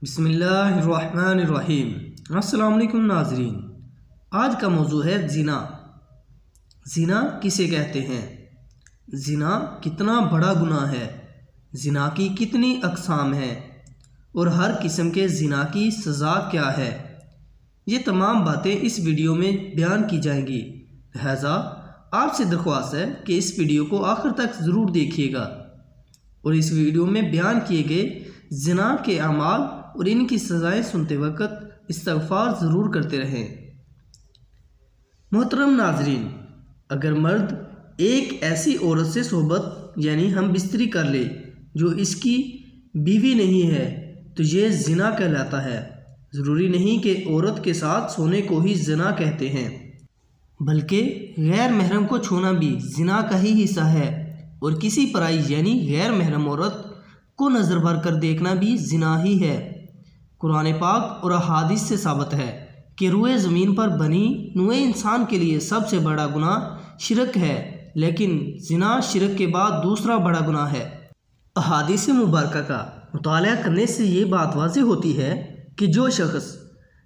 बिस्मिल्लाहिर्रहमानिर्रहीम। अस्सलाम वालेकुम नाज़रीन। आज का मौजू है ज़िना। ज़िना किसे कहते हैं? ज़िना कितना बड़ा गुनाह है? ज़िना की कितनी अक़साम हैं और हर किस्म के ज़िना की सज़ा क्या है? ये तमाम बातें इस वीडियो में बयान की जाएंगी। लिहाजा आपसे दरख्वास्त है कि इस वीडियो को आखिर तक ज़रूर देखिएगा और इस वीडियो में बयान किए गए ज़िना के अमाल और इनकी सज़ाएं सुनते वक़्त इस्तग़फ़ार ज़रूर करते रहें। मोहतरम नाज़रीन, अगर मर्द एक ऐसी औरत से सोहबत यानी हम बिस्तरी कर ले जो इसकी बीवी नहीं है तो ये ज़िना कहलाता है। ज़रूरी नहीं कि औरत के साथ सोने को ही ज़िना कहते हैं, बल्कि गैर महरम को छूना भी ज़िना का ही हिस्सा है और किसी पराई यानी गैर महरम औरत को नज़र भर कर देखना भी ज़िना ही है। कुरान पाक और अहादीस से साबित है कि रूए ज़मीन पर बनी नूए इंसान के लिए सबसे बड़ा गुनाह शिरक है, लेकिन ज़िना शिरक के बाद दूसरा बड़ा गुनाह है। अहादीस मुबारका का मुताला करने से ये बात वाज़ेह होती है कि जो शख्स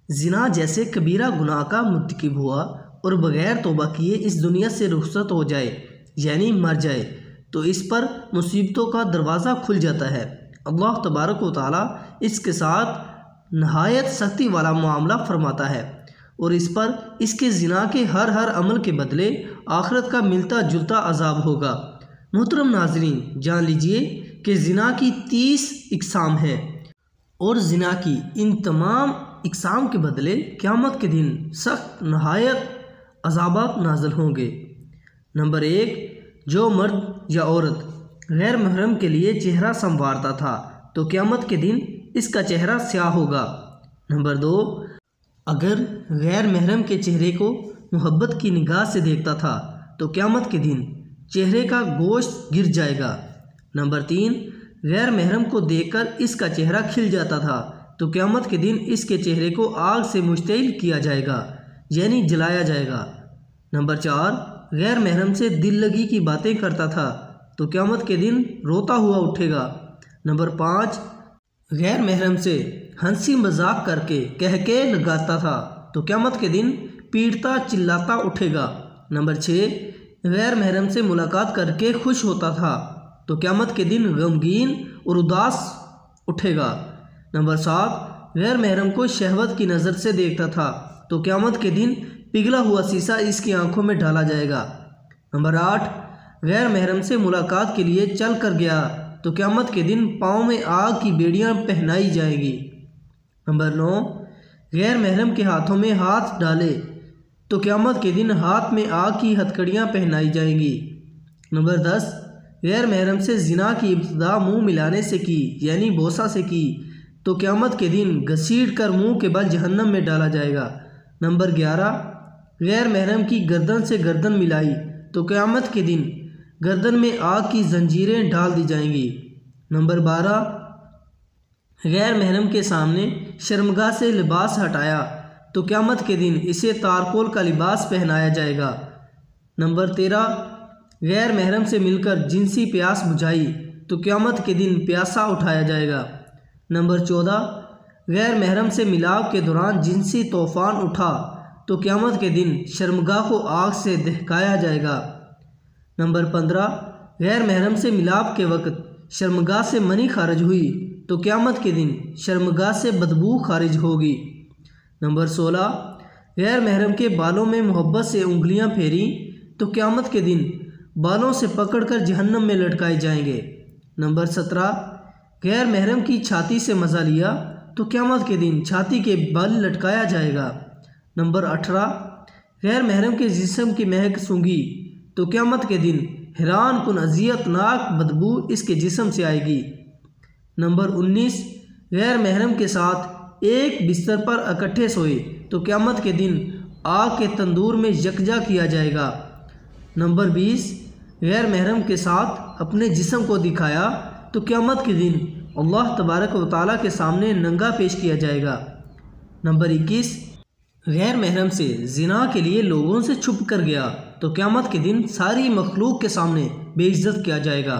ज़िना जैसे कबीरा गुनाह का मुर्तकिब हुआ और बग़ैर तौबा किए इस दुनिया से रुखसत हो जाए यानी मर जाए तो इस पर मुसीबतों का दरवाज़ा खुल जाता है। अल्लाह तबारक व तआला इसके साथ नहायत सख्ती वाला मामला फरमाता है और इस पर इसके ज़िना के हर अमल के बदले आखिरत का मिलता जुलता अजाब होगा। मोहतरम नाज़रीन, जान लीजिए कि ज़िना की 30 इक़साम हैं और ज़िना की इन तमाम इक़साम के बदले क़यामत के दिन सख्त नहायत अज़ाबात नाज़िल होंगे। नंबर 1, जो मर्द या औरत गैर महरम के लिए चेहरा संवारता था तो क़यामत के दिन इसका चेहरा स्याह होगा। नंबर 2, अगर गैर महरम के चेहरे को मोहब्बत की निगाह से देखता था तो क़यामत के दिन चेहरे का गोश्त गिर जाएगा। नंबर 3, गैर महरम को देखकर इसका चेहरा खिल जाता था तो क़यामत के दिन इसके चेहरे को आग से मुश्तइल किया जाएगा यानी जलाया जाएगा। नंबर 4, गैर महरम से दिल लगी की बातें करता था तो क़यामत के दिन रोता हुआ उठेगा। नंबर 5, गैर महरम से हंसी मजाक करके कहके लगाता था तो क़यामत के दिन पीटता चिल्लाता उठेगा। नंबर 6, गैर महरम से मुलाकात करके खुश होता था तो क़यामत के दिन गमगीन और उदास उठेगा। नंबर 7, गैर महरम को शहवत की नज़र से देखता था तो क़यामत के दिन पिघला हुआ शीशा इसकी आंखों में डाला जाएगा। नंबर 8, गैर महरम से मुलाकात के लिए चल कर गया तो क़यामत के दिन पाँव में आग की बेड़ियां पहनाई जाएगी। नंबर 9, गैर महरम के हाथों में हाथ डाले तो क़यामत के दिन हाथ में आग की हथकड़ियां पहनाई जाएंगी। नंबर 10, गैर महरम से ज़िना की इब्तिदा मुँह मिलाने से की यानी बोसा से की तो क़यामत के दिन घसीट कर मुँह के बल जहन्नम में डाला जाएगा। नंबर 11, गैर महरम की गर्दन से गर्दन मिलाई तो क़यामत के दिन गर्दन में आग की जंजीरें डाल दी जाएंगी। नंबर 12, गैर महरम के सामने शर्मगाह से लिबास हटाया तो क़यामत के दिन इसे तारकोल का लिबास पहनाया जाएगा। नंबर 13, गैर महरम से मिलकर जिनसी प्यास बुझाई तो क़यामत के दिन प्यासा उठाया जाएगा। नंबर 14, गैर महरम से मिलाप के दौरान जिनसी तूफ़ान उठा तो क़यामत के दिन शर्मगाह को आग से दहकाया जाएगा। नंबर 15, गैर महरम से मिलाप के वक़्त शर्मगाह से मनी खारिज हुई तो क़यामत के दिन शर्मगाह से बदबू खारिज होगी। नंबर 16, गैर महरम के बालों में मोहब्बत से उंगलियां फेरी तो क़यामत के दिन बालों से पकड़कर जहन्नम में लटकाए जाएंगे। नंबर 17, गैर महरम की छाती से मज़ा लिया तो क़यामत के दिन छाती के बल लटकाया जाएगा। नंबर 18, गैर महरम के जिस्म की महक सूंघी तो क़यामत के दिन हैरान कुन अज़ियतनाक बदबू इसके जिस्म से आएगी। नंबर 19, गैर महरम के साथ एक बिस्तर पर इकट्ठे सोए तो क़यामत के दिन आग के तंदूर में यकजा किया जाएगा। नंबर 20, गैर महरम के साथ अपने जिस्म को दिखाया तो क़यामत के दिन अल्लाह तबारक व तआला के सामने नंगा पेश किया जाएगा। नंबर 21, गैर महरम से ज़िना के लिए लोगों से छुप कर गया तो क़यामत के दिन सारी मखलूक के सामने बेइज्जत किया जाएगा।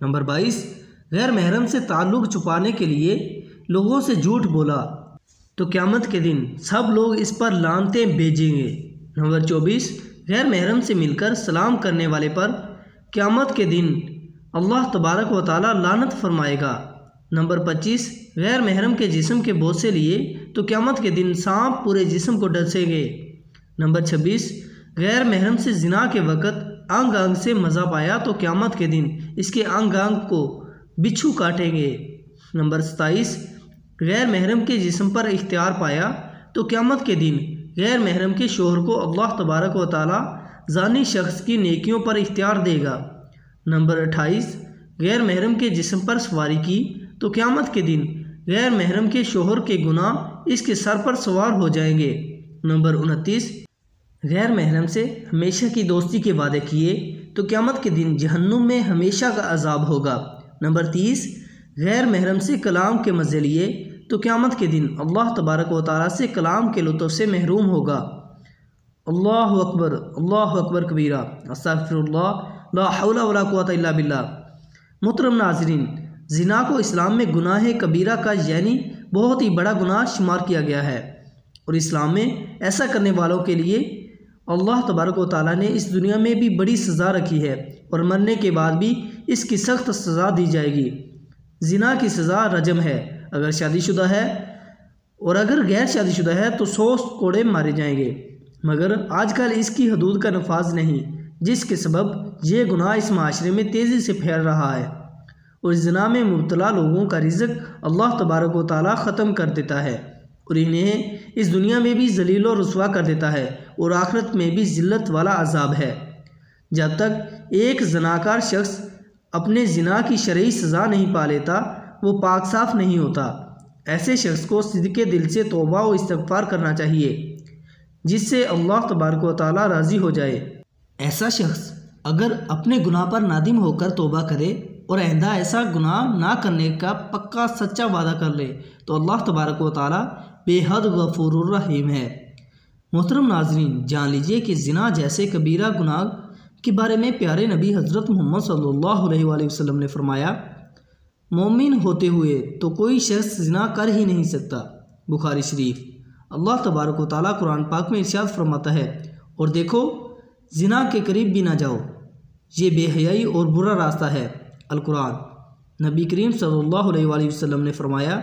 नंबर 22, गैर महरम से ताल्लुक़ छुपाने के लिए लोगों से झूठ बोला तो क़यामत के दिन सब लोग इस पर लानतें भेजेंगे। नंबर 24, गैर महरम से मिलकर सलाम करने वाले पर क़यामत के दिन अल्लाह तबारक व तआला लानत फरमाएगा। नंबर 25, गैर महरम के जिस्म के बोसे लिए तो क़यामत के दिन सांप पूरे जिस्म को डसेंगे। नंबर 26, गैर महरम से जिना के वक़्त अंग अंग से मज़ा पाया तो क़यामत के दिन इसके अंग अंग को बिच्छू काटेंगे। नंबर 27, गैर महरम के जिस्म पर इख्तियार पाया तो क़यामत के दिन गैर महरम के शोहर को अल्लाह तबारक व तआला जानी शख्स की नेकियों पर इख्तियार देगा। नंबर 28, गैर महरम के जिस्म पर सवारी की तो क़यामत के दिन गैर महरम के शोहर के गुनाह इसके सर पर सवार हो जाएंगे। नंबर 29, गैर महरम से हमेशा की दोस्ती के वादे किए तो क़यामत के दिन जहन्नुम में हमेशा का अजाब होगा। नंबर 30, गैर महरम से कलाम के मज़े लिए तो क़यामत के दिन अल्लाह तबारक व तआला से कलाम के लुत्फ़ से महरूम होगा। अल्लाहु अकबर कबीरा, अस्तग़फिरुल्लाह, ला हौला वला कुव्वता इल्ला बिल्लाह। मुहतरम नाज़रीन, ज़िना को इस्लाम में गुनाह कबीरा का यानी बहुत ही बड़ा गुनाह शुमार किया गया है और इस्लाम में ऐसा करने वालों के लिए अल्लाह तबारक व तआला ने इस दुनिया में भी बड़ी सज़ा रखी है और मरने के बाद भी इसकी सख्त सज़ा दी जाएगी। ज़िना की सज़ा रजम है अगर शादीशुदा है, और अगर गैर शादीशुदा है तो 100 कोड़े मारे जाएंगे। मगर आजकल इसकी हदूद का नफाज नहीं, जिसके सबब ये गुनाह इस माशरे में तेज़ी से फैल रहा है और ज़िना में मुब्तला लोगों का रिज़्क़ अल्लाह तबारक व तआला ख़त्म कर देता है और इन्हें इस दुनिया में भी ज़लील और रुस्वा कर देता है और आखिरत में भी ज़िल्लत वाला अजाब है। जब तक एक ज़नाकार शख्स अपने ज़िना की शरई सज़ा नहीं पा लेता वो पाक साफ़ नहीं होता। ऐसे शख्स को सिद्क़े दिल से तौबा व इस्तिग़फ़ार करना चाहिए जिससे अल्लाह तबारक व तआला राज़ी हो जाए। ऐसा शख्स अगर अपने गुनाह पर नादिम होकर तौबा करे और आइंदा ऐसा गुनाह ना करने का पक्का सच्चा वादा कर ले तो अल्लाह तबारक व तआला बेहद गफूरुर रहीम है। मोहतरम नाज़रीन, जान लीजिए कि ज़िना जैसे कबीरा गुनाह के बारे में प्यारे नबी हज़रत मोहम्मद सल्लल्लाहु अलैहि वसल्लम ने फरमाया, मोमिन होते हुए तो कोई शख्स ज़िना कर ही नहीं सकता। बुखारी शरीफ। अल्लाह तबारक व तआला कुरान पाक में इरशाद फरमाता है, और देखो ज़िना के करीब भी ना जाओ, ये बेहयाई और बुरा रास्ता है। अल कुरान। नबी करीम सल्लल्लाहु अलैहि वसल्लम ने फरमाया,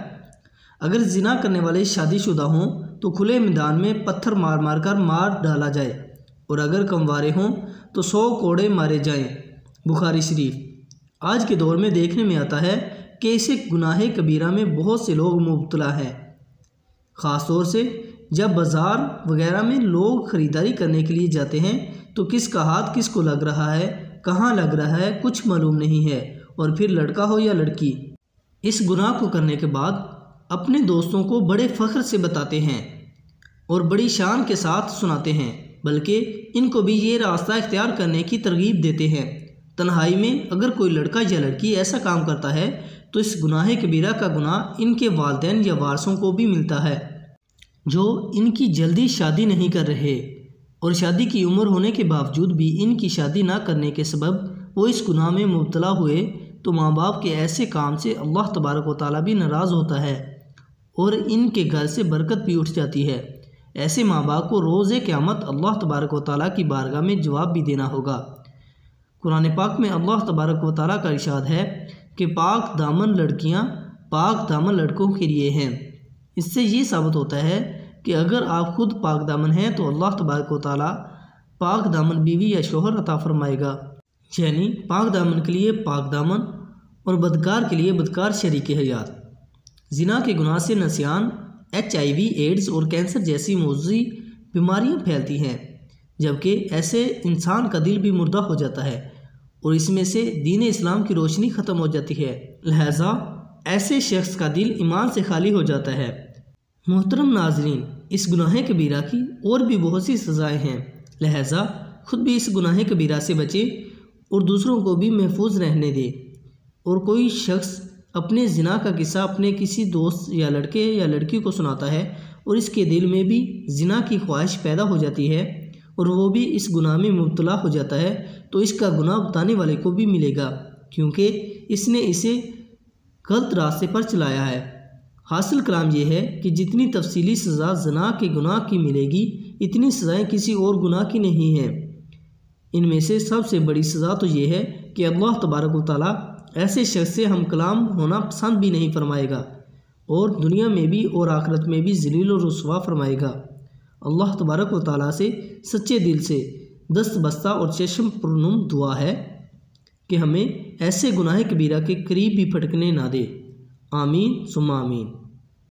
अगर ज़िना करने वाले शादीशुदा हों तो खुले मैदान में पत्थर मार मार कर मार डाला जाए और अगर कमवारे हों तो 100 कोड़े मारे जाएं। बुखारी शरीफ। आज के दौर में देखने में आता है कि इसे गुनाह कबीरा में बहुत से लोग मुब्तला हैं, ख़ास तौर से जब बाज़ार वगैरह में लोग ख़रीदारी करने के लिए जाते हैं तो किसका हाथ किसको लग रहा है, कहाँ लग रहा है, कुछ मालूम नहीं है, और फिर लड़का हो या लड़की इस गुनाह को करने के बाद अपने दोस्तों को बड़े फ़ख्र से बताते हैं और बड़ी शान के साथ सुनाते हैं, बल्कि इनको भी ये रास्ता इख्तियार करने की तरगीब देते हैं। तन्हाई में अगर कोई लड़का या लड़की ऐसा काम करता है तो इस गुनाह कबीरा का गुनाह इनके वालिदैन या वारसों को भी मिलता है जो इनकी जल्दी शादी नहीं कर रहे और शादी की उम्र होने के बावजूद भी इनकी शादी ना करने के सबब वो इस गुनाह में मुब्तला हुए तो माँ बाप के ऐसे काम से अल्लाह तबारक व तआला भी नाराज़ होता है और इनके घर से बरकत भी उठ जाती है। ऐसे माँ बाप को रोज़े क़यामत अल्लाह तबारक व तआला की बारगाह में जवाब भी देना होगा। कुरान पाक में अल्लाह तबारक व तआला का इरशाद है कि पाक दामन लड़कियाँ पाक दामन लड़कों के लिए हैं। इससे ये साबित होता है कि अगर आप खुद पाक दामन हैं तो अल्लाह तबारक व तआला पाक दामन बीवी या शोहर अता फरमाएगा, यानी पाक दामन के लिए पाक दामन और बदकार के लिए बदकार शरीक हयात। ज़िना के गुनाह से नसियान, HIV, एड्स और कैंसर जैसी मौजूदी बीमारियां फैलती हैं, जबकि ऐसे इंसान का दिल भी मुर्दा हो जाता है और इसमें से दीन इस्लाम की रोशनी ख़त्म हो जाती है। लिहाजा ऐसे शख्स का दिल ईमान से खाली हो जाता है। मोहतरम नाजरीन, इस गुनाह कबीरा की और भी बहुत सी सज़ाएँ हैं, लिहाजा ख़ुद भी इस गुनाह कबीरा से बचें और दूसरों को भी महफूज रहने दें। और कोई शख्स अपने ज़िना का किस्सा अपने किसी दोस्त या लड़के या लड़की को सुनाता है और इसके दिल में भी ज़िना की ख्वाहिश पैदा हो जाती है और वो भी इस गुनाह में मुब्तला हो जाता है, तो इसका गुनाह बताने वाले को भी मिलेगा, क्योंकि इसने इसे गलत रास्ते पर चलाया है। हासिल कलाम ये है कि जितनी तफसीली सज़ा ज़िना के गुनाह की मिलेगी इतनी सज़ाएँ किसी और गुनाह की नहीं हैं। इनमें से सबसे बड़ी सज़ा तो ये है कि अल्लाह तबारक व तआला ऐसे शख्स से हम कलाम होना पसंद भी नहीं फरमाएगा और दुनिया में भी और आखिरत में भी ज़लील और रुसवा फरमाएगा। अल्लाह तबारक व तआला से सच्चे दिल से दस्त बस्ता और चश्म पुरनुम दुआ है कि हमें ऐसे गुनाह कबीरा के करीब भी फटकने ना दे। आमीन सुम्मा आमीन।